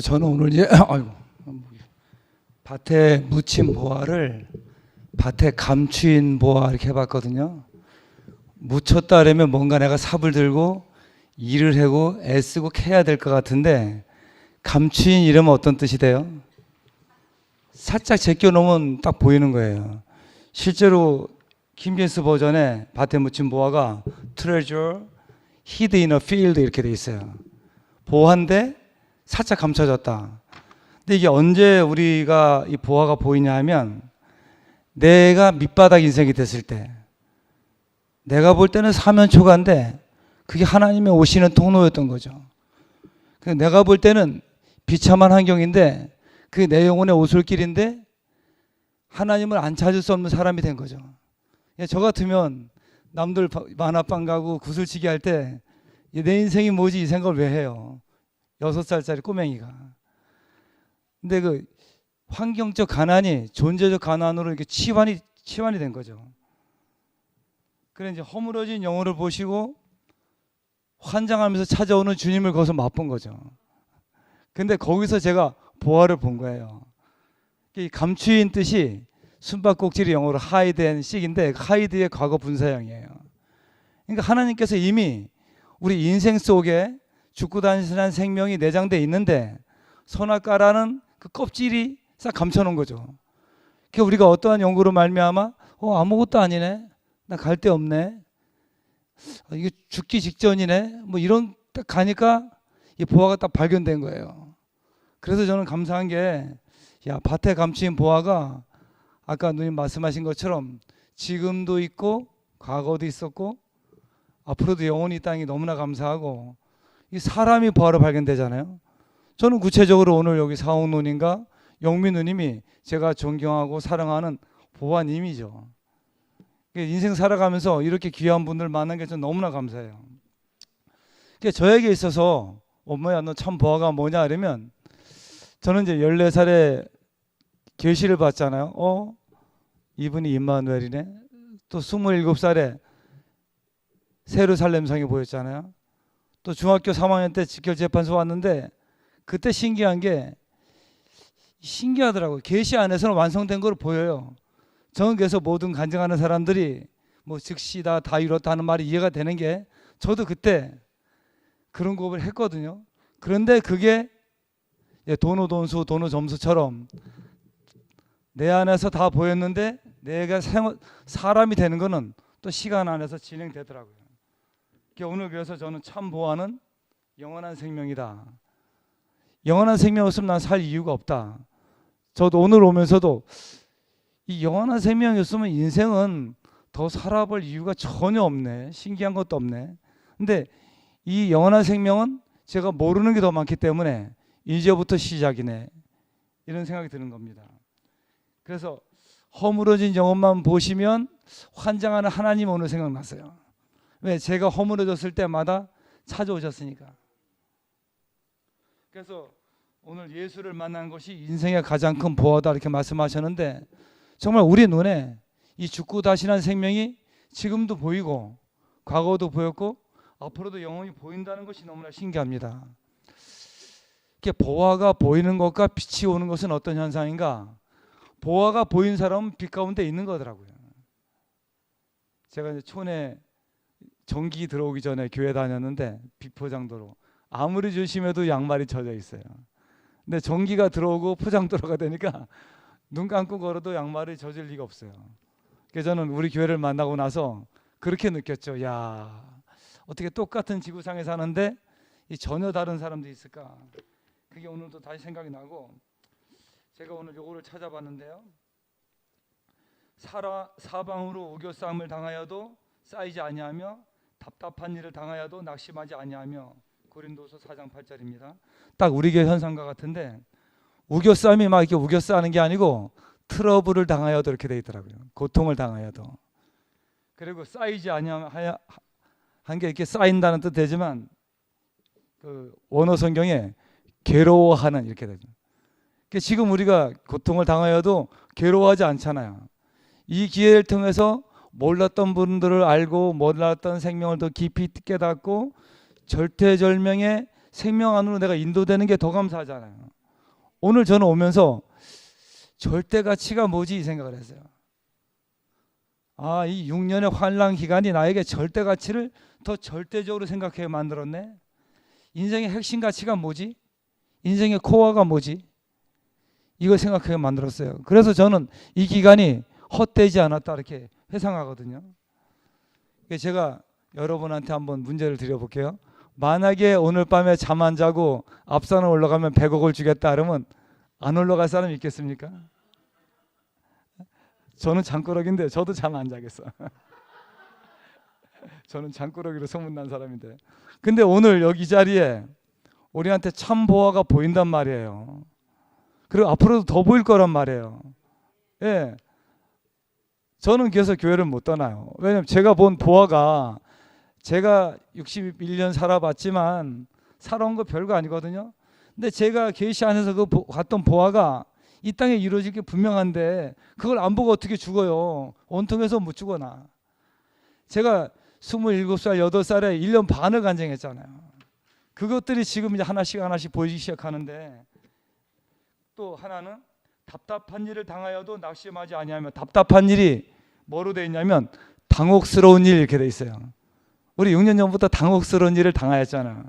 저는 오늘 이제 아이고, 밭에 묻힌 보화를 밭에 감추인 보화 이렇게 해봤거든요. 묻혔다 그러면 뭔가 내가 삽을 들고 일을 하고 애쓰고 캐야 될 것 같은데, 감추인 이러면 어떤 뜻이 돼요? 살짝 제껴놓으면 딱 보이는 거예요. 실제로 킹제임스 버전에 밭에 묻힌 보화가 treasure hid in a field 이렇게 돼 있어요. 보화인데 살짝 감춰졌다. 근데 이게 언제 우리가 이 보화가 보이냐 하면, 내가 밑바닥 인생이 됐을 때, 내가 볼 때는 사면초가인데 그게 하나님의 오시는 통로였던 거죠. 내가 볼 때는 비참한 환경인데 그게 내 영혼의 오솔길인데 하나님을 안 찾을 수 없는 사람이 된 거죠. 저 같으면 남들 만화방 가고 구슬치기 할 때 내 인생이 뭐지 이 생각을 왜 해요? 6살짜리 꼬맹이가. 근데 그 환경적 가난이 존재적 가난으로 이렇게 치환이 된 거죠. 그래 이제 허물어진 영혼을 보시고 환장하면서 찾아오는 주님을 거기서 맛본 거죠. 근데 거기서 제가 보화를 본 거예요. 이 감추인 뜻이 숨바꼭질이 영어로 hide and seek인데, hide의 과거 분사형이에요. 그러니까 하나님께서 이미 우리 인생 속에 죽고 다니는 생명이 내장되어 있는데 선악과라는 그 껍질이 싹 감춰놓은 거죠. 그러니까 우리가 어떠한 연구로 말미암아 아무것도 아니네, 나 갈 데 없네, 이게 죽기 직전이네, 뭐 이런 딱 가니까 이 보화가 딱 발견된 거예요. 그래서 저는 감사한 게, 밭에 감추인 보화가 아까 누님 말씀하신 것처럼 지금도 있고 과거도 있었고 앞으로도 영원히 있다는 게 너무나 감사하고, 이 사람이 보화로 발견되잖아요. 저는 구체적으로 오늘 여기 사옥 누님과 영민 누님이 제가 존경하고 사랑하는 보화님이죠. 인생 살아가면서 이렇게 귀한 분들 만난 게 저는 너무나 감사해요. 저에게 있어서 엄마야 너 참 보화가 뭐냐 이러면, 저는 이제 14살에 계시를 받잖아요. 이분이 임마누엘이네. 또 27살에 세루살렘 성이 보였잖아요. 또 중학교 3학년 때 직결재판소 왔는데, 그때 신기한 게, 신기하더라고요. 계시 안에서는 완성된 걸 보여요. 저는 그래서 모든 간증하는 사람들이 뭐 즉시다 다 이뤘다 하는 말이 이해가 되는 게, 저도 그때 그런 고백을 했거든요. 그런데 그게 도노돈수 도노점수처럼 내 안에서 다 보였는데 내가 사람이 되는 거는 또 시간 안에서 진행되더라고요. 오늘 그래서 저는 참 보화는 영원한 생명이다. 영원한 생명 없으면 난 살 이유가 없다. 저도 오늘 오면서도 이 영원한 생명이 없으면 인생은 더 살아볼 이유가 전혀 없네. 신기한 것도 없네. 근데 이 영원한 생명은 제가 모르는 게 더 많기 때문에 이제부터 시작이네, 이런 생각이 드는 겁니다. 그래서 허물어진 영혼만 보시면 환장하는 하나님 오늘 생각났어요. 왜? 제가 허물어졌을 때마다 찾아오셨으니까. 그래서 오늘 예수를 만난 것이 인생의 가장 큰 보화다 이렇게 말씀하셨는데, 정말 우리 눈에 이 죽고 다시난 생명이 지금도 보이고 과거도 보였고 앞으로도 영원히 보인다는 것이 너무나 신기합니다. 이렇게 보화가 보이는 것과 빛이 오는 것은 어떤 현상인가? 보화가 보인 사람은 빛 가운데 있는 거더라고요. 제가 이제 촌에 전기 들어오기 전에 교회 다녔는데, 비포장도로 아무리 조심해도 양말이 젖어 있어요. 근데 전기가 들어오고 포장도로가 되니까 눈 감고 걸어도 양말이 젖을 리가 없어요. 그래서 저는 우리 교회를 만나고 나서 그렇게 느꼈죠. 어떻게 똑같은 지구상에 사는데 전혀 다른 사람도 있을까? 그게 오늘도 다시 생각이 나고, 제가 오늘 요거를 찾아봤는데요. 사방으로 우겨싸움을 당하여도 쌓이지 아니하며 답답한 일을 당하여도 낙심하지 아니하며. 고린도서 4장 8절입니다. 딱 우리 교회 현상과 같은데, 우겨싸움이 막 이렇게 우겨싸는 게 아니고 트러블을 당하여도 이렇게 돼 있더라고요. 고통을 당하여도. 그리고 쌓이지 아니하며 한 게 이렇게 쌓인다는 뜻 되지만, 그 원어 성경에 괴로워하는 이렇게 되죠. 지금 우리가 고통을 당하여도 괴로워하지 않잖아요. 이 기회를 통해서 몰랐던 분들을 알고 몰랐던 생명을 더 깊이 깨닫고 절대절명의 생명 안으로 내가 인도되는 게 더 감사하잖아요. 오늘 저는 오면서 절대 가치가 뭐지 이 생각을 했어요. 아, 이 6년의 환란 기간이 나에게 절대 가치를 더 절대적으로 생각하게 만들었네. 인생의 핵심 가치가 뭐지? 인생의 코어가 뭐지? 이걸 생각하게 만들었어요. 그래서 저는 이 기간이 헛되지 않았다 이렇게 회상하거든요. 제가 여러분한테 한번 문제를 드려볼게요. 만약에 오늘 밤에 잠 안 자고 앞산을 올라가면 100억을 주겠다 그러면 안 올라갈 사람 있겠습니까? 저는 잠꾸러기인데 저도 잠 안 자겠어. 저는 잠꾸러기로 소문난 사람인데. 근데 오늘 여기 자리에 우리한테 참 보화가 보인단 말이에요. 그리고 앞으로도 더 보일 거란 말이에요. 예. 저는 그래서 교회를 못 떠나요. 왜냐면 제가 본 보화가, 제가 61년 살아봤지만 살아온 거 별거 아니거든요. 근데 제가 계시 안에서 봤던 보화가 이 땅에 이루어질 게 분명한데 그걸 안 보고 어떻게 죽어요. 온통해서 못 죽어나. 제가 27살, 8살에 1년 반을 간증했잖아요. 그것들이 지금 이제 하나씩 하나씩 보이기 시작하는데, 또 하나는 답답한 일을 당하여도 낙심하지 아니하며, 답답한 일이 뭐로 되어 있냐면 당혹스러운 일 이렇게 되어 있어요. 우리 6년 전부터 당혹스러운 일을 당하였잖아.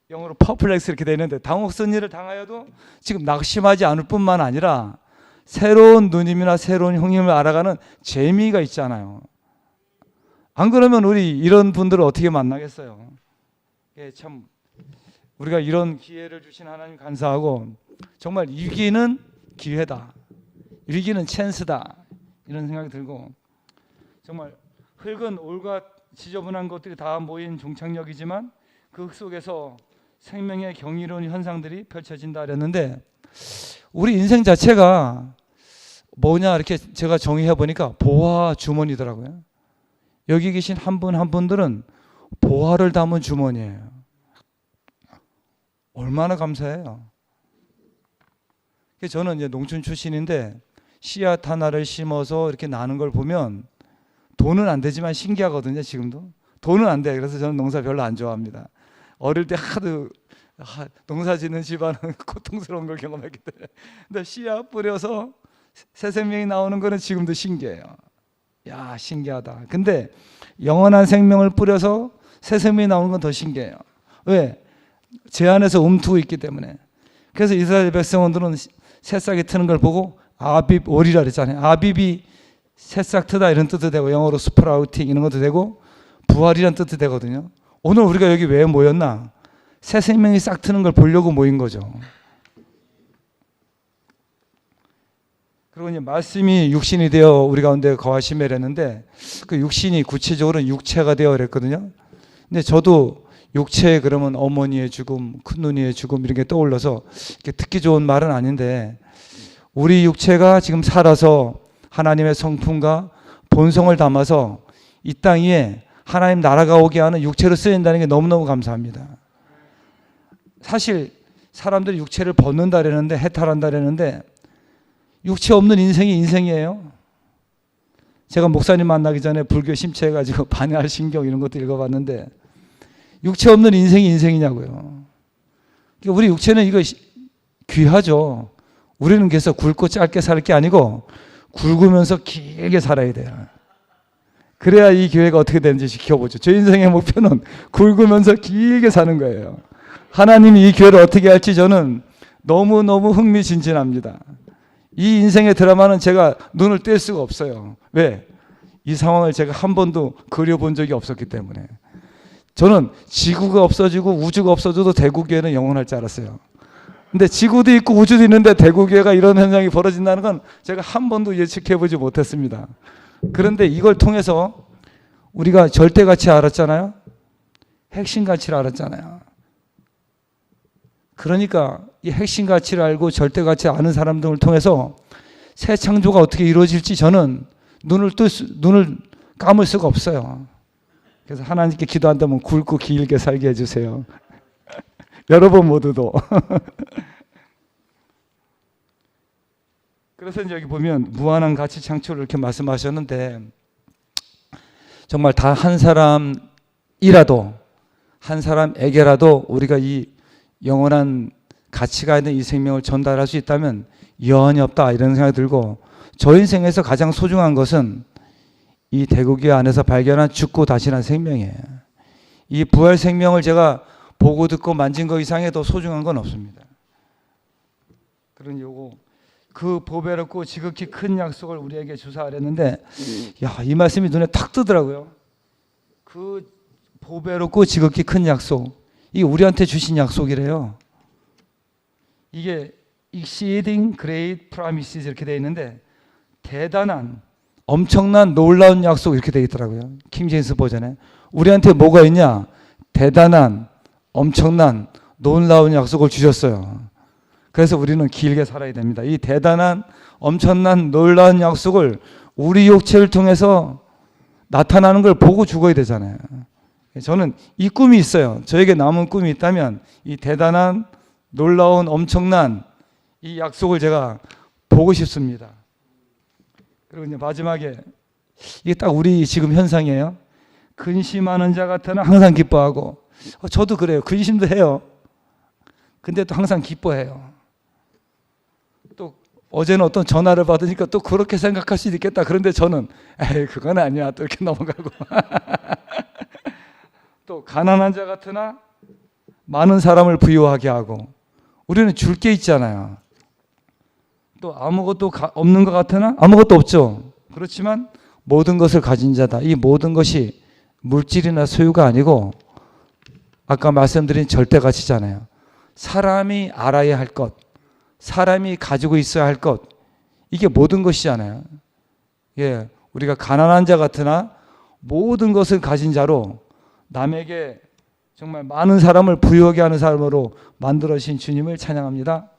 영어로 퍼플렉스 이렇게 되어 있는데, 당혹스러운 일을 당하여도 지금 낙심하지 않을 뿐만 아니라 새로운 누님이나 새로운 형님을 알아가는 재미가 있잖아요. 안 그러면 우리 이런 분들을 어떻게 만나겠어요? 예, 참 우리가 이런 기회를 주신 하나님 감사하고, 정말 위기는 기회다, 위기는 찬스다, 이런 생각이 들고, 정말 흙은 올과 지저분한 것들이 다 모인 종착역이지만 그 흙 속에서 생명의 경이로운 현상들이 펼쳐진다 그랬는데, 우리 인생 자체가 뭐냐 이렇게 제가 정의해 보니까 보화 주머니더라고요. 여기 계신 한 분 한 분들은 보화를 담은 주머니예요. 얼마나 감사해요. 저는 이제 농촌 출신인데 씨앗 하나를 심어서 이렇게 나는 걸 보면 돈은 안 되지만 신기하거든요. 지금도 돈은 안 돼. 그래서 저는 농사 별로 안 좋아합니다. 어릴 때 하도 농사 짓는 집안은 고통스러운 걸 경험했기 때문에. 근데 씨앗 뿌려서 새 생명이 나오는 거는 지금도 신기해요. 야, 신기하다. 근데 영원한 생명을 뿌려서 새 생명이 나오는 건 더 신기해요. 왜? 제 안에서 움트고 있기 때문에. 그래서 이스라엘 백성들은 새싹이 트는 걸 보고 아빕 월이라 그랬잖아요. 아빕이 새싹 트다 이런 뜻도 되고, 영어로 스프라우팅 이런 것도 되고, 부활이란 뜻도 되거든요. 오늘 우리가 여기 왜 모였나? 새 생명이 싹 트는 걸 보려고 모인 거죠. 그리고 이제 말씀이 육신이 되어 우리 가운데 거하시며 이랬는데, 그 육신이 구체적으로는 육체가 되어 그랬거든요. 근데 저도 육체에 그러면 어머니의 죽음, 큰누니의 죽음 이런 게 떠올라서, 이렇게 듣기 좋은 말은 아닌데, 우리 육체가 지금 살아서 하나님의 성품과 본성을 담아서 이 땅 위에 하나님 나라가 오게 하는 육체로 쓰인다는 게 너무너무 감사합니다. 사실 사람들이 육체를 벗는다 그러는데, 해탈한다 그러는데, 육체 없는 인생이 인생이에요. 제가 목사님 만나기 전에 불교 심취해가지고 반야신경 이런 것도 읽어봤는데, 육체 없는 인생이 인생이냐고요. 우리 육체는 이거 귀하죠. 우리는 그래서 굵고 짧게 살 게 아니고 굵으면서 길게 살아야 돼요. 그래야 이 교회가 어떻게 되는지 지켜보죠. 제 인생의 목표는 굵으면서 길게 사는 거예요. 하나님이 이 교회를 어떻게 할지 저는 너무너무 흥미진진합니다. 이 인생의 드라마는 제가 눈을 뗄 수가 없어요. 왜? 이 상황을 제가 한 번도 그려본 적이 없었기 때문에. 저는 지구가 없어지고 우주가 없어져도 대구교회는 영원할 줄 알았어요. 근데 지구도 있고 우주도 있는데 대구교회가 이런 현상이 벌어진다는 건 제가 한 번도 예측해보지 못했습니다. 그런데 이걸 통해서 우리가 절대가치 알았잖아요. 핵심 가치를 알았잖아요. 그러니까 이 핵심 가치를 알고 절대가치 아는 사람들을 통해서 새 창조가 어떻게 이루어질지 저는 눈을 감을 수가 없어요. 그래서 하나님께 기도한다면 굵고 길게 살게 해주세요. 여러분 모두도. 그래서 이제 여기 보면 무한한 가치 창출을 이렇게 말씀하셨는데, 정말 다 한 사람이라도 한 사람에게라도 우리가 이 영원한 가치가 있는 이 생명을 전달할 수 있다면 여한이 없다, 이런 생각이 들고, 저 인생에서 가장 소중한 것은 이 대구교회 안에서 발견한 죽고 다시난 생명이에요. 이 부활 생명을 제가 보고 듣고 만진 것 이상의 더 소중한 건 없습니다. 그런 요거, 그 보배롭고 지극히 큰 약속을 우리에게 주사하랬는데, 야, 이 말씀이 눈에 탁 뜨더라고요. 그 보배롭고 지극히 큰 약속, 이게 우리한테 주신 약속이래요. 이게 exceeding great promises 이렇게 되어 있는데, 대단한, 엄청난 놀라운 약속 이렇게 되어 있더라고요. 킹제임스 버전에. 우리한테 뭐가 있냐? 대단한, 엄청난, 놀라운 약속을 주셨어요. 그래서 우리는 길게 살아야 됩니다. 이 대단한, 엄청난, 놀라운 약속을 우리 육체를 통해서 나타나는 걸 보고 죽어야 되잖아요. 저는 이 꿈이 있어요. 저에게 남은 꿈이 있다면 이 대단한, 놀라운, 엄청난 이 약속을 제가 보고 싶습니다. 그리고 이제 마지막에, 이게 딱 우리 지금 현상이에요. 근심하는 자 같으나 항상 기뻐하고, 저도 그래요. 근심도 해요. 근데 또 항상 기뻐해요. 또 어제는 어떤 전화를 받으니까 또 그렇게 생각할 수도 있겠다. 그런데 저는 에이, 그건 아니야, 또 이렇게 넘어가고. 또 가난한 자 같으나 많은 사람을 부유하게 하고, 우리는 줄 게 있잖아요. 또 아무것도 없는 것 같으나 아무것도 없죠. 그렇지만 모든 것을 가진 자다. 이 모든 것이 물질이나 소유가 아니고 아까 말씀드린 절대 가치잖아요. 사람이 알아야 할 것, 사람이 가지고 있어야 할 것, 이게 모든 것이잖아요. 예, 우리가 가난한 자 같으나 모든 것을 가진 자로 남에게 정말 많은 사람을 부유하게 하는 사람으로 만들어주신 주님을 찬양합니다.